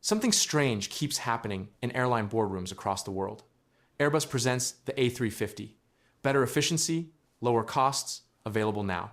Something strange keeps happening in airline boardrooms across the world. Airbus presents the A350. Better efficiency, lower costs, available now.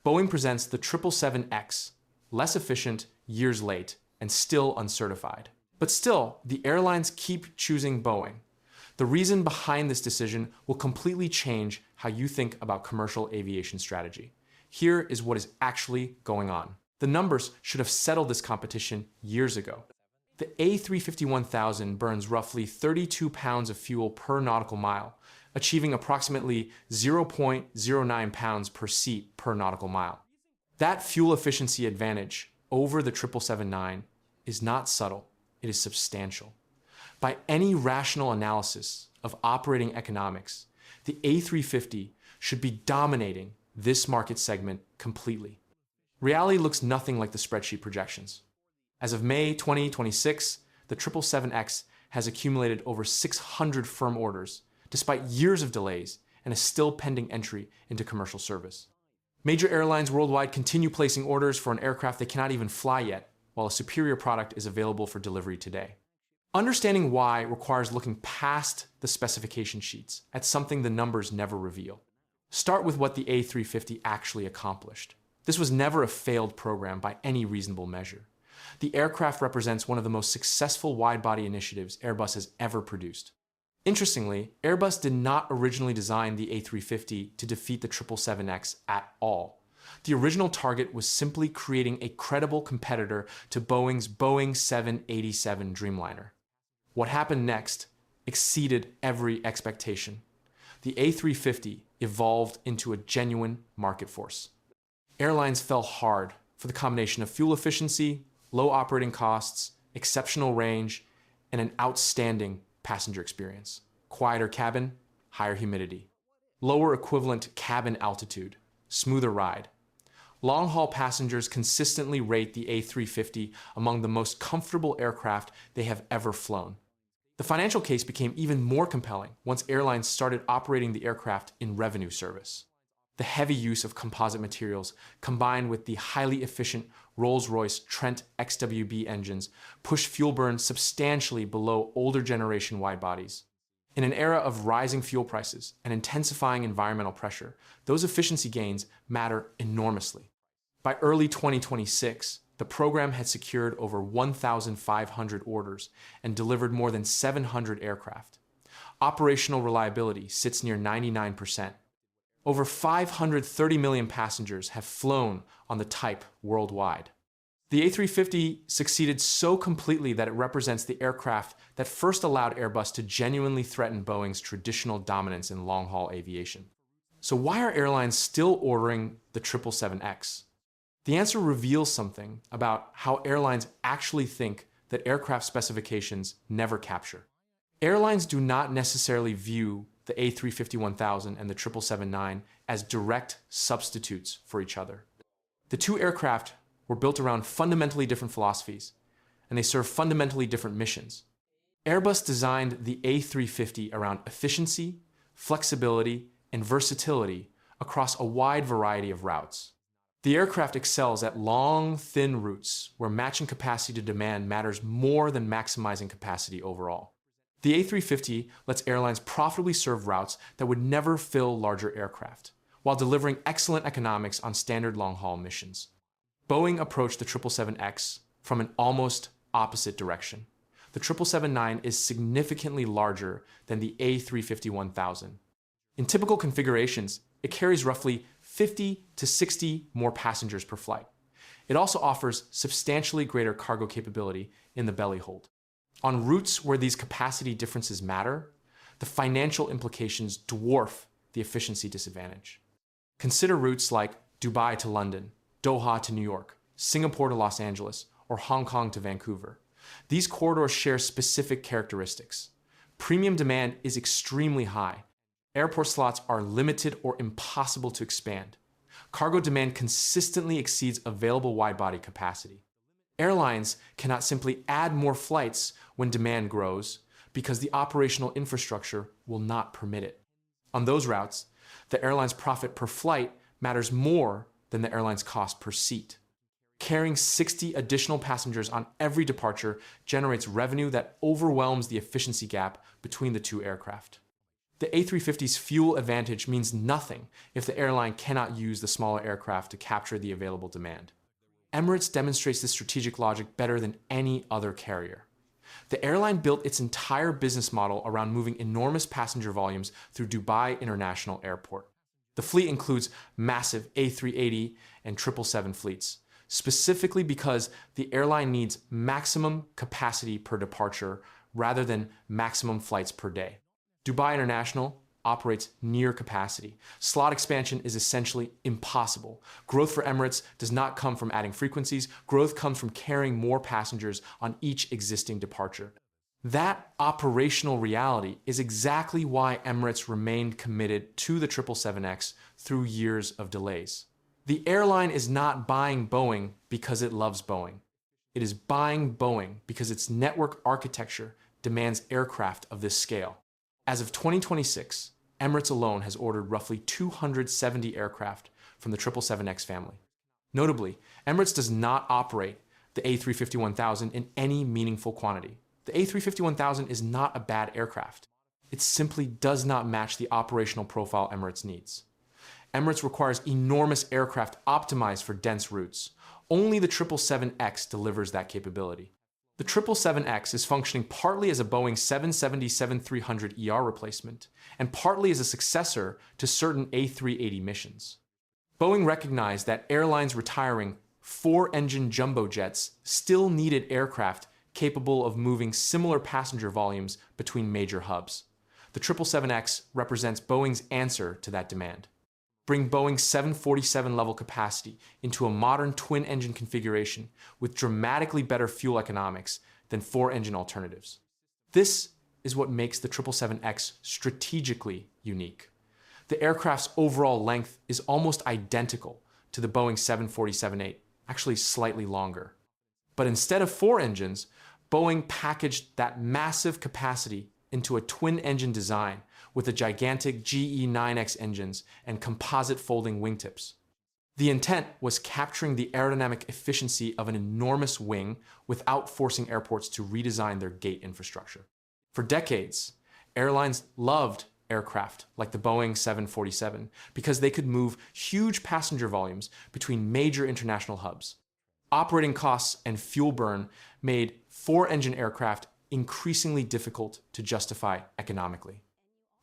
Boeing presents the 777X. Less efficient, years late, and still uncertified. But still, the airlines keep choosing Boeing. The reason behind this decision will completely change how you think about commercial aviation strategy. Here is what is actually going on. The numbers should have settled this competition years ago. The A350-1000 burns roughly 32 pounds of fuel per nautical mile, achieving approximately 0.09 pounds per seat per nautical mile. That fuel efficiency advantage over the 777-9 is not subtle, it is substantial. By any rational analysis of operating economics, the A350 should be dominating this market segment completely. Reality looks nothing like the spreadsheet projections. As of May 2026, the 777X has accumulated over 600 firm orders, despite years of delays, and is still pending entry into commercial service. Major airlines worldwide continue placing orders for an aircraft they cannot even fly yet, while a superior product is available for delivery today. Understanding why requires looking past the specification sheets at something the numbers never reveal. Start with what the A350 actually accomplished. This was never a failed program by any reasonable measure. The aircraft represents one of the most successful wide-body initiatives Airbus has ever produced. Interestingly, Airbus did not originally design the A350 to defeat the 777X at all. The original target was simply creating a credible competitor to Boeing's Boeing 787 Dreamliner. What happened next exceeded every expectation. The A350 evolved into a genuine market force. Airlines fell hard for the combination of fuel efficiency, low operating costs, exceptional range, and an outstanding passenger experience. Quieter cabin, higher humidity. Lower equivalent cabin altitude, smoother ride. Long-haul passengers consistently rate the A350 among the most comfortable aircraft they have ever flown. The financial case became even more compelling once airlines started operating the aircraft in revenue service. The heavy use of composite materials, combined with the highly efficient Rolls-Royce Trent XWB engines, pushed fuel burn substantially below older generation wide-bodies. In an era of rising fuel prices and intensifying environmental pressure, those efficiency gains matter enormously. By early 2026, the program had secured over 1,500 orders and delivered more than 700 aircraft. Operational reliability sits near 99%. Over 530 million passengers have flown on the type worldwide. The A350 succeeded so completely that it represents the aircraft that first allowed Airbus to genuinely threaten Boeing's traditional dominance in long-haul aviation. So why are airlines still ordering the 777X? The answer reveals something about how airlines actually think that aircraft specifications never capture. Airlines do not necessarily view the A350-1000 and the 777-9 as direct substitutes for each other. The two aircraft were built around fundamentally different philosophies, and they serve fundamentally different missions. Airbus designed the A350 around efficiency, flexibility, and versatility across a wide variety of routes. The aircraft excels at long, thin routes where matching capacity to demand matters more than maximizing capacity overall. The A350 lets airlines profitably serve routes that would never fill larger aircraft, while delivering excellent economics on standard long-haul missions. Boeing approached the 777X from an almost opposite direction. The 777-9 is significantly larger than the A350-1000. In typical configurations, it carries roughly 50 to 60 more passengers per flight. It also offers substantially greater cargo capability in the belly hold. On routes where these capacity differences matter, the financial implications dwarf the efficiency disadvantage. Consider routes like Dubai to London, Doha to New York, Singapore to Los Angeles, or Hong Kong to Vancouver. These corridors share specific characteristics. Premium demand is extremely high. Airport slots are limited or impossible to expand. Cargo demand consistently exceeds available wide-body capacity. Airlines cannot simply add more flights when demand grows because the operational infrastructure will not permit it. On those routes, the airline's profit per flight matters more than the airline's cost per seat. Carrying 60 additional passengers on every departure generates revenue that overwhelms the efficiency gap between the two aircraft. The A350's fuel advantage means nothing if the airline cannot use the smaller aircraft to capture the available demand. Emirates demonstrates this strategic logic better than any other carrier. The airline built its entire business model around moving enormous passenger volumes through Dubai International Airport. The fleet includes massive A380 and 777 fleets, specifically because the airline needs maximum capacity per departure rather than maximum flights per day. Dubai International operates near capacity. Slot expansion is essentially impossible. Growth for Emirates does not come from adding frequencies. Growth comes from carrying more passengers on each existing departure. That operational reality is exactly why Emirates remained committed to the 777X through years of delays. The airline is not buying Boeing because it loves Boeing. It is buying Boeing because its network architecture demands aircraft of this scale. As of 2026, Emirates alone has ordered roughly 270 aircraft from the 777X family. Notably, Emirates does not operate the A350-1000 in any meaningful quantity. The A350-1000 is not a bad aircraft. It simply does not match the operational profile Emirates needs. Emirates requires enormous aircraft optimized for dense routes. Only the 777X delivers that capability. The 777X is functioning partly as a Boeing 777-300ER replacement and partly as a successor to certain A380 missions. Boeing recognized that airlines retiring four-engine jumbo jets still needed aircraft capable of moving similar passenger volumes between major hubs. The 777X represents Boeing's answer to that demand. Bring Boeing's 747 level capacity into a modern twin-engine configuration with dramatically better fuel economics than four-engine alternatives. This is what makes the 777X strategically unique. The aircraft's overall length is almost identical to the Boeing 747-8, actually slightly longer. But instead of four engines, Boeing packaged that massive capacity into a twin-engine design with the gigantic GE9X engines and composite folding wingtips. The intent was capturing the aerodynamic efficiency of an enormous wing without forcing airports to redesign their gate infrastructure. For decades, airlines loved aircraft like the Boeing 747 because they could move huge passenger volumes between major international hubs. Operating costs and fuel burn made four-engine aircraft increasingly difficult to justify economically.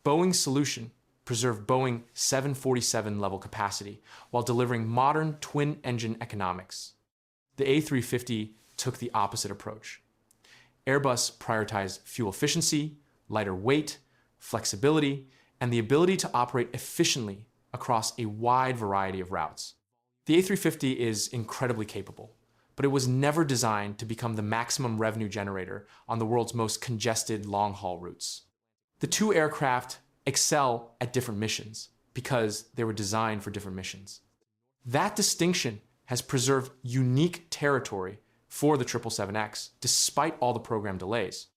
Boeing's solution preserved Boeing 747 level capacity while delivering modern twin-engine economics. The A350 took the opposite approach. Airbus prioritized fuel efficiency, lighter weight, flexibility, and the ability to operate efficiently across a wide variety of routes. The A350 is incredibly capable, but it was never designed to become the maximum revenue generator on the world's most congested long-haul routes. The two aircraft excel at different missions because they were designed for different missions. That distinction has preserved unique territory for the 777X, despite all the program delays.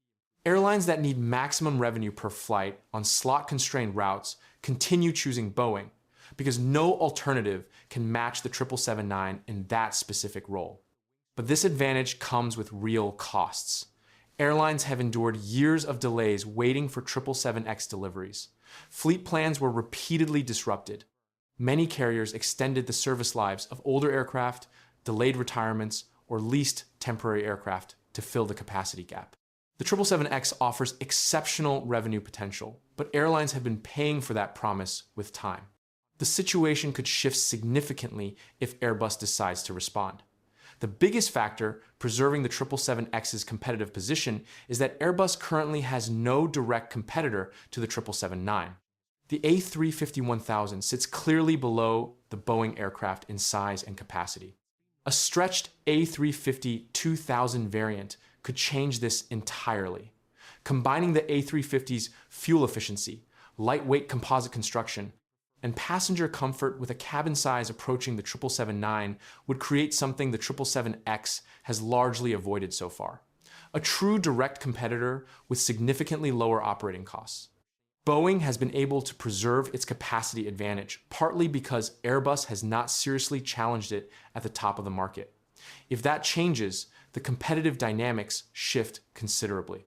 Airlines that need maximum revenue per flight on slot-constrained routes continue choosing Boeing because no alternative can match the 777-9 in that specific role. But this advantage comes with real costs. Airlines have endured years of delays waiting for 777X deliveries. Fleet plans were repeatedly disrupted. Many carriers extended the service lives of older aircraft, delayed retirements, or leased temporary aircraft to fill the capacity gap. The 777X offers exceptional revenue potential, but airlines have been paying for that promise with time. The situation could shift significantly if Airbus decides to respond. The biggest factor preserving the 777X's competitive position is that Airbus currently has no direct competitor to the 777-9. The A350-1000 sits clearly below the Boeing aircraft in size and capacity. A stretched A350-2000 variant could change this entirely. Combining the A350's fuel efficiency, lightweight composite construction, and passenger comfort with a cabin size approaching the 777-9 would create something the 777X has largely avoided so far: a true direct competitor with significantly lower operating costs. Boeing has been able to preserve its capacity advantage, partly because Airbus has not seriously challenged it at the top of the market. If that changes, the competitive dynamics shift considerably.